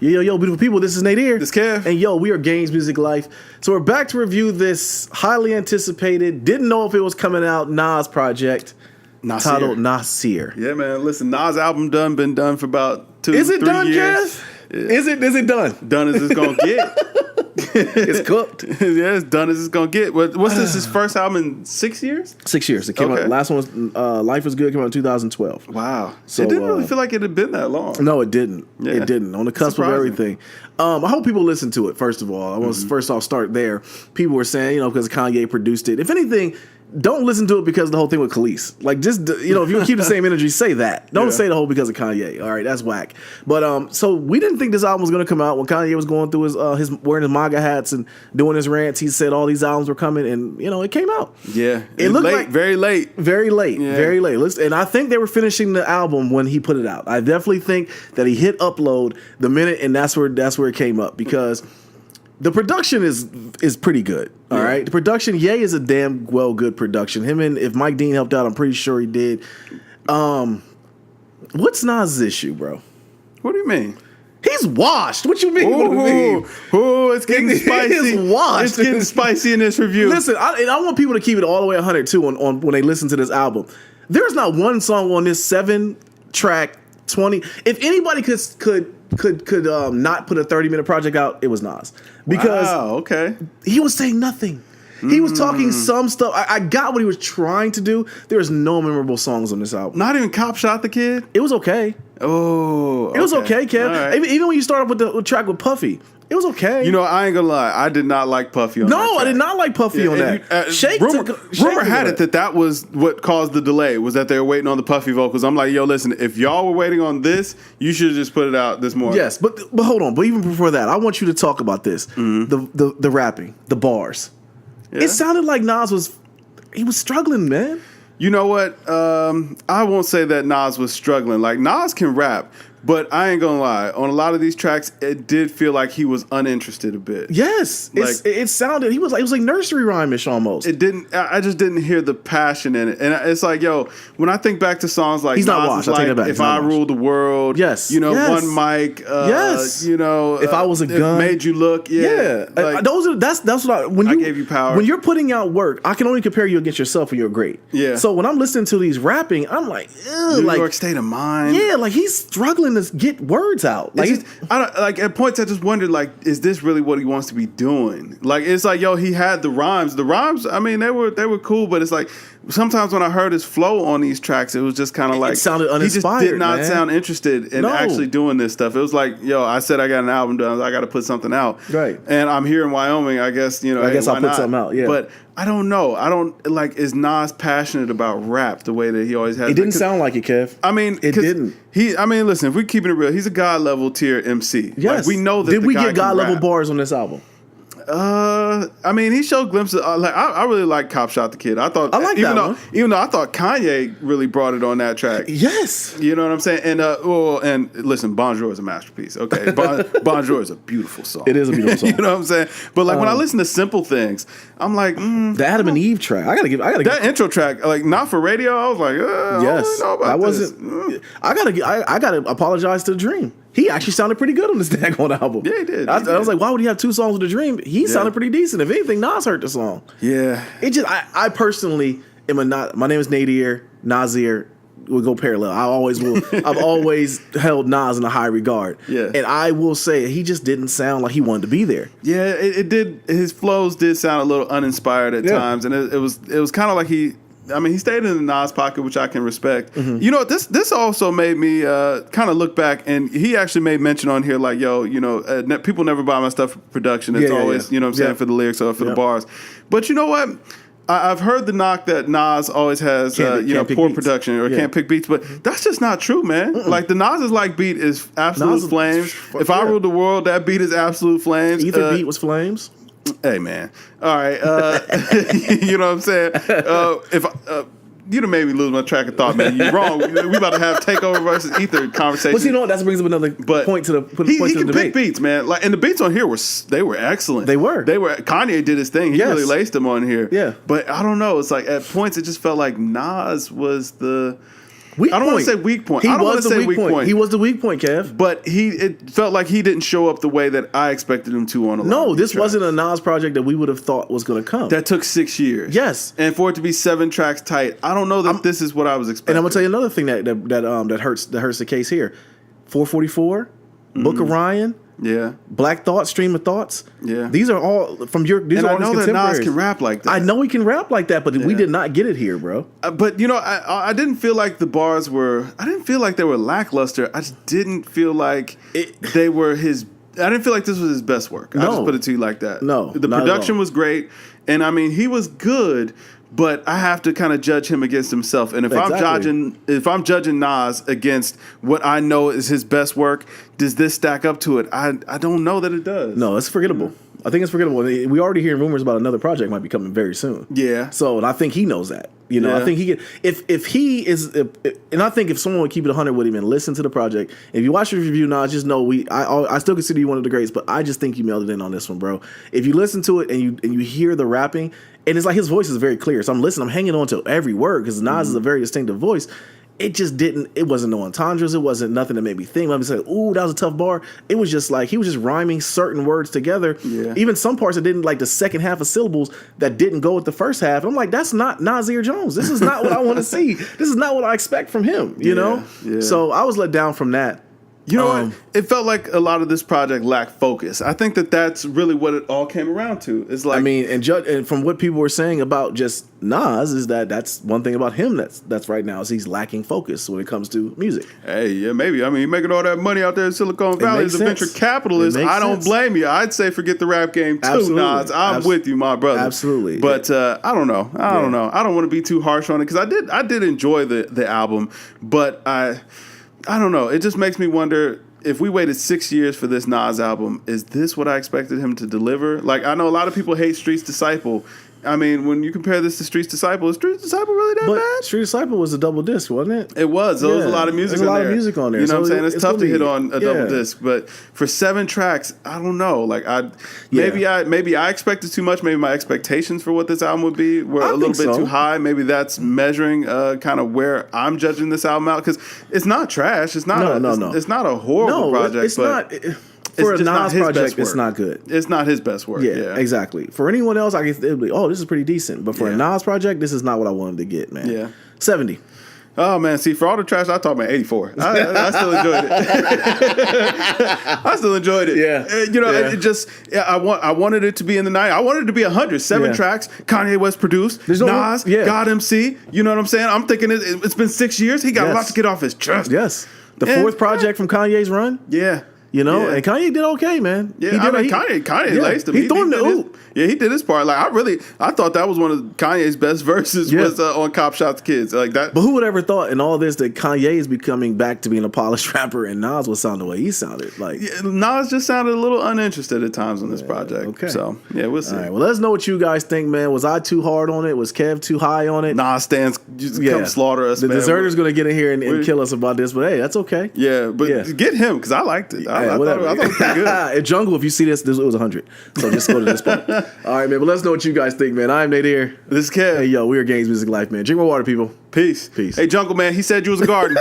Yo, beautiful people, this is NASIR. This Kev. And yo, we are Games Music Life. So we're back to review this highly anticipated, didn't know if it was coming out, Nas project. NASIR. Titled NASIR. Yeah, man. Listen, Nas album been done for about 2-3 years. Is it done, Kev? Yeah. Is it done? Done as it's gonna get. It's cooked. Yeah, it's done as it's gonna get. What's this? His first album in 6 years? 6 years. It came out. Last one was Life Was Good. Came out in 2012. Wow. So it didn't really feel like it had been that long. No, it didn't. Yeah. It didn't. On the cusp of everything. I hope people listen to it. First of all, I want to first off start there. People were saying, because Kanye produced it. If anything, don't listen to it because of the whole thing with Khalees. Like, just, if you keep the same energy, say that. Don't say the whole because of Kanye. All right, that's whack. But so we didn't think this album was going to come out when Kanye was going through his wearing his MAGA hats and doing his rants. He said all these albums were coming, and it came out. Yeah, it looked late, very late, very late, very late. And I think they were finishing the album when he put it out. I definitely think that he hit upload the minute, and that's where it came up because the production is pretty good. All right, the production, Ye is a damn good production. Him and if Mike Dean helped out, I'm pretty sure he did. What's Nas' issue, bro? What do you mean? He's washed. What you mean? Ooh, it's getting spicy. He's washed. It's getting spicy in this review. Listen, I want people to keep it all the way 100 too on when they listen to this album. There's not one song on this 7-track 20. If anybody could not put a 30-minute project out, it was Nas. Because he was saying nothing. He was talking some stuff. I got what he was trying to do. There's no memorable songs on this album. Not even Cop Shot the Kid? It was okay. Oh, it was okay, Kev. Right. Even when you start off with the track with Puffy, it was okay. I ain't gonna lie. I did not like Puffy on that track. I did not like Puffy on that. Rumor had it that was what caused the delay, was that they were waiting on the Puffy vocals. I'm like, yo, listen, if y'all were waiting on this, you should have just put it out this morning. Yes, but hold on. But even before that, I want you to talk about this. The rapping, the bars. Yeah. It sounded like Nas was struggling, man. You know what? I won't say that Nas was struggling. Like, Nas can rap, but I ain't gonna lie. On a lot of these tracks, it did feel like he was uninterested a bit. Yes, it sounded. It was like nursery rhyme-ish almost. It didn't. I just didn't hear the passion in it, and it's like, yo, when I think back to songs like He's Nas not washed. is like, If I Ruled the World, yes, One Mic, yes, If I Was a Gun, Made You Look, like, that's what I Gave You Power. When you're putting out work, I can only compare you against yourself when you're great. Yeah. So when I'm listening to these rapping, I'm like, New York State of Mind. Yeah, like he's struggling to get words out. Like, at points I just wondered, like, is this really what he wants to be doing? Like, it's like, yo, he had the rhymes. The rhymes, I mean, they were cool, but it's like sometimes when I heard his flow on these tracks, it was just kind of like, it sounded uninspired. He just did not sound interested in actually doing this stuff. It was like, yo, I said I got an album done, I got to put something out. Right. And I'm here in Wyoming, I guess, I guess I'll put something out, yeah. But I don't know. Is Nas passionate about rap the way that he always has? It didn't sound like it, Kev. I mean, it didn't. Listen, if we're keeping it real, he's a God level tier MC. Yes. Like, we know that. Did we get God level bars on this album? He showed glimpses. I really like Cop Shot the Kid. I like even though I thought Kanye really brought it on that track. Yes, you know what I'm saying. And and listen, Bonjour is a masterpiece. Okay, Bonjour is a beautiful song. It is a beautiful song. You know what I'm saying. But like when I listen to Simple Things, I'm like, the Adam and Eve track. I gotta give that intro track. Like, not for radio. I was like, yes, I don't really know about this. I gotta apologize to the Dream. He actually sounded pretty good on this daggone album. Yeah, he did. I was like, why would he have 2 songs with The Dream? He sounded pretty decent. If anything, Nas hurt the song. Yeah. It just, I personally am my name is NASIR. We'll go parallel. I always will. I've always held Nas in a high regard. Yeah. And I will say, he just didn't sound like he wanted to be there. Yeah, it did. His flows did sound a little uninspired at times. And it was kind of like he stayed in the Nas pocket, which I can respect. Mm-hmm. You know, this also made me kind of look back, and he actually made mention on here, like, yo, people never buy my stuff for production. It's always, you know what I'm saying, for the lyrics or for the bars. But you know what? I've heard the knock that Nas always has, poor production or can't pick beats, but that's just not true, man. Mm-mm. Like, the Nas like beat is absolute flames. If I Ruled the World, that beat is absolute flames. Ether beat was flames. Hey, man. All right. You know what I'm saying? If you done made me lose my track of thought, man. You're wrong. We about to have Takeover versus Ether conversation. But you know what? That brings up another point to the debate. He can pick beats, man. Like, and the beats on here were excellent. They were. Kanye did his thing. He really laced them on here. Yeah. But I don't know. It's like at points it just felt like Nas was the Weak I don't want point. to say weak point. He I don't want was to the say weak point. He was the weak point, Kev. But it felt like he didn't show up the way that I expected him to on a lot No, of these this tracks. wasn't a Nas project that we would have thought was going to come. That took 6 years. Yes. And for it to be 7 tracks tight, I don't know that this is what I was expecting. And I'm gonna tell you another thing that hurts the case here. 444, Book of Ryan, Yeah. Black Thought, Stream of Thoughts. Yeah. These are all from your. These And are I all his know that Nas contemporaries. can rap like that. I know he can rap like that, but we did not get it here, bro. But I didn't feel like the bars were. I didn't feel like they were lackluster. I just didn't feel like they were his. I didn't feel like this was his best work. I'll just put it to you like that. No, the not at production all. was great, and I mean he was good. But I have to kind of judge him against himself, and if I'm judging Nas against what I know is his best work, does this stack up to it? I don't know that it does. No, it's forgettable. I think it's forgettable. We already hearing rumors about another project might be coming very soon. Yeah. So, and I think he knows that. You know, Yeah. I think he get if he is, and I think if someone would keep it 100 with him and listen to the project, if you watch the review, Nas, just know I still consider you one of the greats, but I just think you mailed it in on this one, bro. If you listen to it and you hear the rapping, and it's like his voice is very clear, so I'm listening, I'm hanging on to every word because Nas is a very distinctive voice. It just didn't. It wasn't no entendres. It wasn't nothing that made me think. Let me say, "Ooh, that was a tough bar." It was just like he was just rhyming certain words together. Yeah. Even some parts that didn't, like the second half of syllables that didn't go with the first half. I'm like, that's not NASIR Jones. This is not what I want to see. This is not what I expect from him. You know. Yeah. So I was let down from that. You know what? It felt like a lot of this project lacked focus. I think that's really what it all came around to. It's like, I mean, and from what people were saying about just Nas is that's one thing about him that's right now is he's lacking focus when it comes to music. hey, yeah, maybe. I mean, you're making all that money out there in Silicon Valley as a makes venture sense. capitalist. It makes I don't sense. blame you. I'd say forget the rap game too, Absolutely. Nas. I'm with you, my brother. Absolutely. But I don't know. I don't know. I don't want to be too harsh on it because I did enjoy the album, but I don't know. It just makes me wonder. If we waited 6 years for this Nas album, is this what I expected him to deliver? Like, I know a lot of people hate Street's Disciple. I mean, when you compare this to Street's Disciple, is Street's Disciple really that bad? Street Disciple was a double disc, wasn't it? It was. There was a Yeah. lot of music There's a on lot there. of music on there. You know So what I'm saying? It's tough to hit gonna on be- a double yeah. disc. But for 7 tracks, I don't know. Like, maybe I expected too much. Maybe my expectations for what this album would be were a little bit so. too high. Maybe that's measuring kind of where I'm judging this album out. Because it's not trash. It's not No. It's not a horrible project. it's but not. For a just not Nas his project, best it's work. not good. It's not his best work. Yeah, Yeah, exactly. For anyone else, I guess it'd be, oh, this is pretty decent. But for a Yeah. Nas project, this is not what I wanted to get, man. Yeah. 70. Oh man, see, for all the trash I talked about, 84. I still enjoyed it. I still enjoyed it. Yeah. It just I wanted it to be in the 90s. I wanted it to be 100. 7 Yeah. tracks. Kanye West produced. There's no- Nas, yeah. God MC. You know what I'm saying? I'm thinking it's been 6 years. He got a Yes. lot to get off his chest. Yes. The And- fourth project from Kanye's run, Yeah. you know, Yeah. and Kanye did okay, man. Yeah, He did, I mean, Kanye laced him. He threw him the did his- oop. Yeah, he did his part. Like, I thought that was one of Kanye's best verses Yeah. was on Cop Shot's Kids. Like that. But who would ever thought in all this that Kanye is becoming back to being a polished rapper and Nas would sound the way he sounded? Like, Yeah, Nas just sounded a little uninterested at times on this project. okay. So, yeah, we'll see. all right, well, let us know what you guys think, man. Was I too hard on it? Was Kev too high on it? Nas stands, just come slaughter us, The man. deserter's going to get in here and kill us about this, but hey, that's okay. Yeah, but Yeah. get him because I liked it. I thought whatever. it was pretty good. In Jungle, if you see this, it was 100. So just go to this part. All right, man. But let us know what you guys think, man. I'm Nate here. This is Kev. Hey, yo, we are Games Music Life, man. Drink more water, people. Peace. Peace. Hey, Jungle Man, he said you was a garden.